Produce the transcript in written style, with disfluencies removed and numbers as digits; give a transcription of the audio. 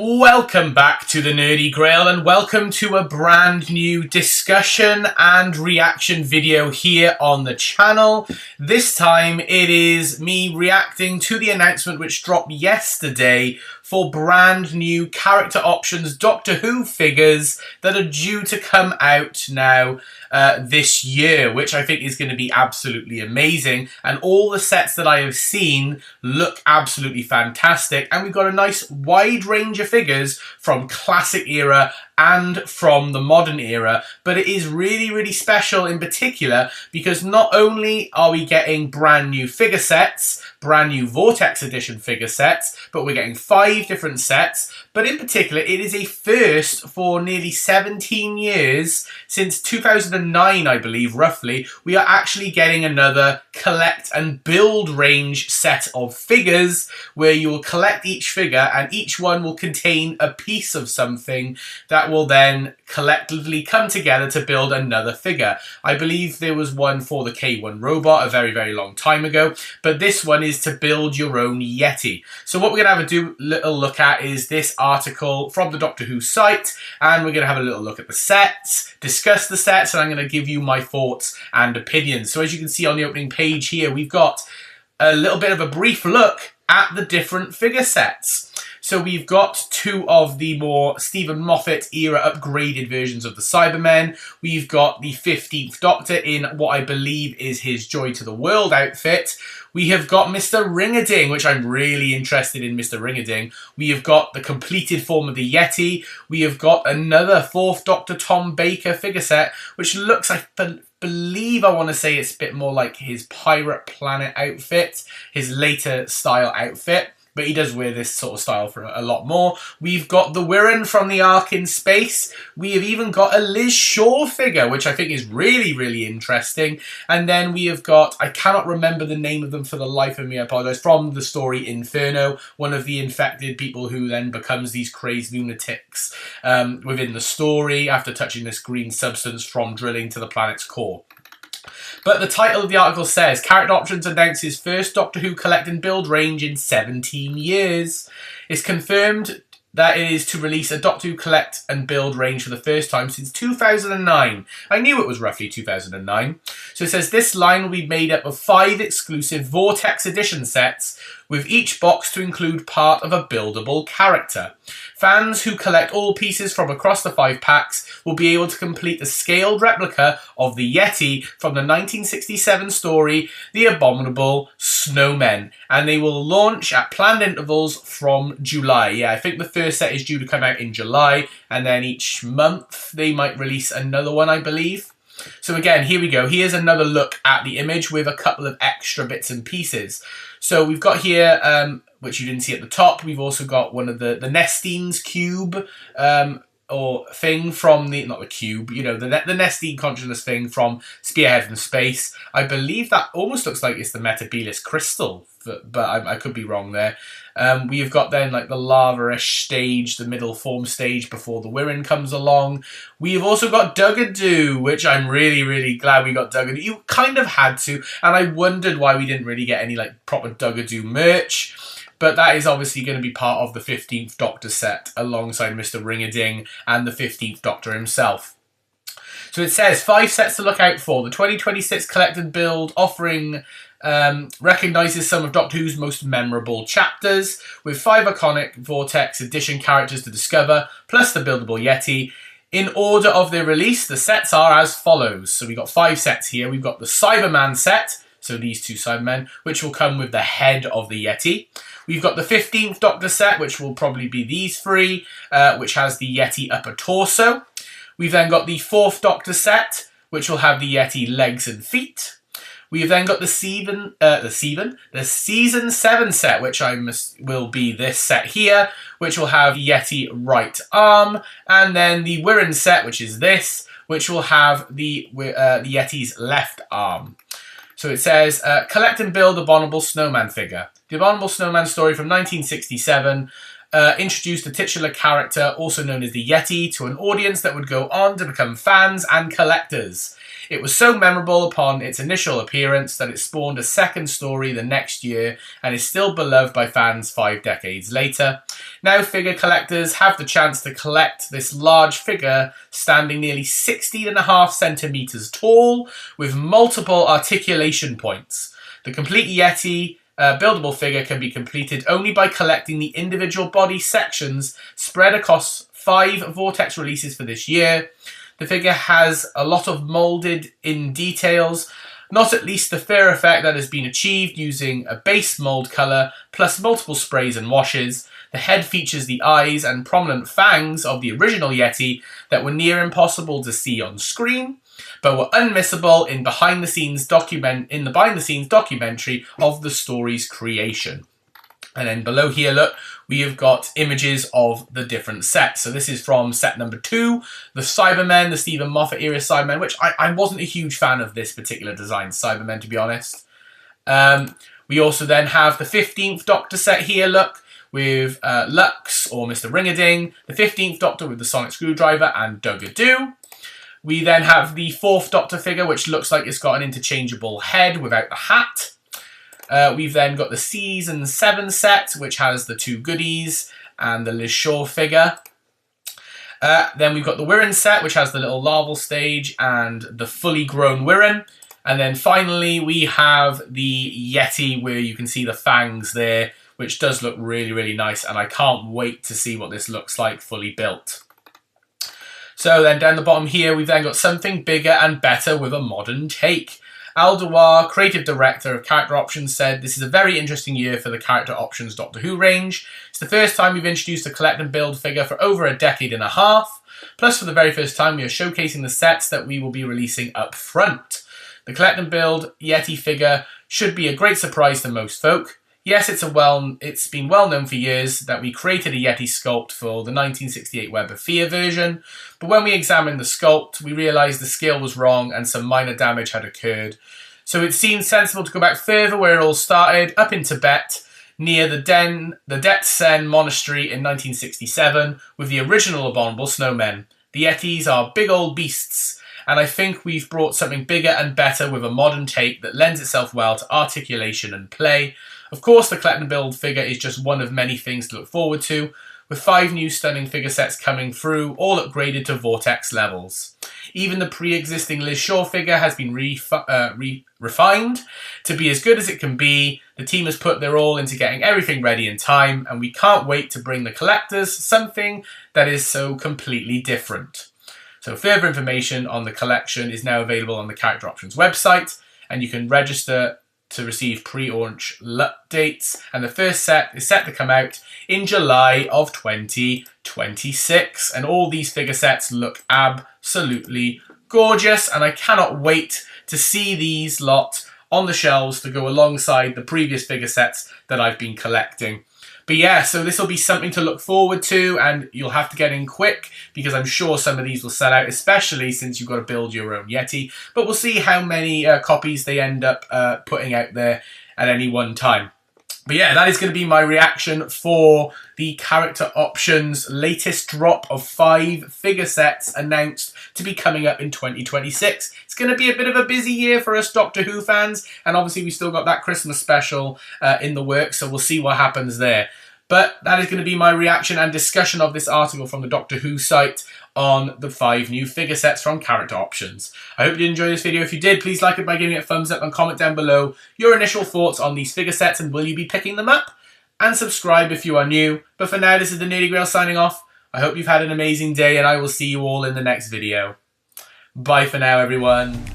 Welcome back to the Nerdy Grail and welcome to a brand new discussion and reaction video here on the channel. This time it is me reacting to the announcement which dropped yesterday for brand new character options Doctor Who figures that are due to come out now this year, which I think is going to be absolutely amazing. And all the sets that I have seen look absolutely fantastic. And we've got a nice wide range of figures from classic era and from the modern era, but it is really, really special in particular because not only are we getting brand new figure sets, brand new Vortex edition figure sets, but we're getting 5 different sets, but in particular it is a first for nearly 17 years, since 2009 I believe roughly, we are actually getting another collect and build range set of figures where you will collect each figure and each one will contain a piece of something that will then collectively come together to build another figure. I believe there was one for the K1 robot a very, very long time ago, but this one is to build your own Yeti. So what we're going to have a little look at is this article from the Doctor Who site, and we're going to have a little look at the sets, discuss the sets, and I'm going to give you my thoughts and opinions. So as you can see on the opening page here, we've got a little bit of a brief look at the different figure sets. So we've got 2 of the more Stephen Moffat era upgraded versions of the Cybermen. We've got the 15th Doctor in what I believe is his Joy to the World outfit. We have got Mr. Ring-a-Ding, which I'm really interested in Mr. Ring-a-Ding. We have got the completed form of the Yeti. We have got another 4th Doctor Tom Baker figure set, which looks, I believe I want to say it's a bit more like his Pirate Planet outfit, his later style outfit. But he does wear this sort of style for a lot more. We've got the Wirren from the Ark in Space. We have even got a Liz Shaw figure, which I think is really, really interesting. And then we have got, I cannot remember the name of them for the life of me, I apologise, from the story Inferno, one of the infected people who then becomes these crazed lunatics within the story after touching this green substance from drilling to the planet's core. But the title of the article says, Character Options announces first Doctor Who collect and build range in 17 years. It's confirmed that it is to release a Doctor Who collect and build range for the first time since 2009. I knew it was roughly 2009. So it says this line will be made up of 5 exclusive Vortex edition sets, with each box to include part of a buildable character. Fans who collect all pieces from across the 5 packs will be able to complete a scaled replica of the Yeti from the 1967 story, The Abominable Snowmen, and they will launch at planned intervals from July. Yeah, I think the first set is due to come out in July, and then each month they might release another one, I believe. So again, here we go. Here's another look at the image with a couple of extra bits and pieces. So we've got here, which you didn't see at the top, we've also got one of the Nestine's cube, or thing from the, not the cube, you know, the Nestine consciousness thing from Spearhead from Space. I believe that almost looks like it's the Metabilis crystal, but I could be wrong there. We've got then like the lava-ish stage, the middle form stage before the Wirren comes along. We've also got Duggadoo, which I'm really, really glad we got Duggadoo. You kind of had to, and I wondered why we didn't really get any like proper Duggadoo merch. But that is obviously going to be part of the 15th Doctor set alongside Mr. Ring-a-Ding and the 15th Doctor himself. So it says 5 sets to look out for. The 2026 Collect and Build offering recognises some of Doctor Who's most memorable chapters, with 5 iconic Vortex edition characters to discover, plus the buildable Yeti. In order of their release, the sets are as follows. So we've got 5 sets here. We've got the Cyberman set, so these 2 Cybermen, which will come with the head of the Yeti. We've got the 15th Doctor set, which will probably be these 3, which has the Yeti upper torso. We've then got the 4th Doctor set, which will have the Yeti legs and feet. We've then got the Season 7 set, which will be this set here, which will have Yeti right arm. And then the Wirren set, which is this, which will have the Yeti's left arm. So it says, collect and build Abominable Snowman figure. The Abominable Snowman story from 1967 introduced the titular character, also known as the Yeti, to an audience that would go on to become fans and collectors. It was so memorable upon its initial appearance that it spawned a second story the next year and is still beloved by fans 5 decades later. Now figure collectors have the chance to collect this large figure standing nearly 16.5 centimeters tall with multiple articulation points. The complete Yeti buildable figure can be completed only by collecting the individual body sections spread across 5 Vortex releases for this year. The figure has a lot of moulded in details, not at least the fair effect that has been achieved using a base mould colour plus multiple sprays and washes. The head features the eyes and prominent fangs of the original Yeti that were near impossible to see on screen, but were unmissable in the behind-the-scenes documentary of the story's creation. And then below here, look, we have got images of the different sets. So this is from set number 2, the Cybermen, the Stephen Moffat era Cybermen, which I wasn't a huge fan of this particular design, Cybermen, to be honest. We also then have the 15th Doctor set here, look, with Lux or Mr. Ring-a-Ding, the 15th Doctor with the Sonic Screwdriver and Dug-a-Doo. We then have the 4th Doctor figure, which looks like it's got an interchangeable head without the hat. We've then got the Season 7 set, which has the 2 goodies and the Liz Shaw figure. Then we've got the Wirren set, which has the little larval stage and the fully grown Wirren. And then finally, we have the Yeti, where you can see the fangs there, which does look really, really nice. And I can't wait to see what this looks like fully built. So then down the bottom here, we've then got something bigger and better with a modern take. Al Dewar, creative director of Character Options, said, "This is a very interesting year for the Character Options Doctor Who range. It's the first time we've introduced a collect and build figure for over a decade and a half. Plus, for the very first time, we are showcasing the sets that we will be releasing up front. The collect and build Yeti figure should be a great surprise to most folk. Yes, it's been well known for years that we created a Yeti sculpt for the 1968 Web of Fear version, but when we examined the sculpt, we realised the scale was wrong and some minor damage had occurred. So it seemed sensible to go back further where it all started, up in Tibet, near the Det Sen Monastery in 1967, with the original abominable snowmen. The Yetis are big old beasts, and I think we've brought something bigger and better with a modern take that lends itself well to articulation and play. Of course, the collect and build figure is just one of many things to look forward to, with 5 new stunning figure sets coming through, all upgraded to Vortex levels. Even the pre-existing Liz Shaw figure has been refined to be as good as it can be. The team has put their all into getting everything ready in time, and we can't wait to bring the collectors something that is so completely different." So further information on the collection is now available on the Character Options website, and you can register to receive pre-launch updates, and the first set is set to come out in July of 2026, and all these figure sets look absolutely gorgeous, and I cannot wait to see these lot on the shelves to go alongside the previous figure sets that I've been collecting. But yeah, so this will be something to look forward to, and you'll have to get in quick because I'm sure some of these will sell out, especially since you've got to build your own Yeti. But we'll see how many copies they end up putting out there at any one time. But yeah, that is going to be my reaction for the Character Options latest drop of 5 figure sets announced to be coming up in 2026. It's going to be a bit of a busy year for us Doctor Who fans, and obviously we still got that Christmas special in the works, so we'll see what happens there. But that is going to be my reaction and discussion of this article from the Doctor Who site on the 5 new figure sets from Character Options. I hope you did enjoy this video. If you did, please like it by giving it a thumbs up and comment down below your initial thoughts on these figure sets and will you be picking them up? And subscribe if you are new. But for now, this is the Nerdy Grail signing off. I hope you've had an amazing day and I will see you all in the next video. Bye for now, everyone.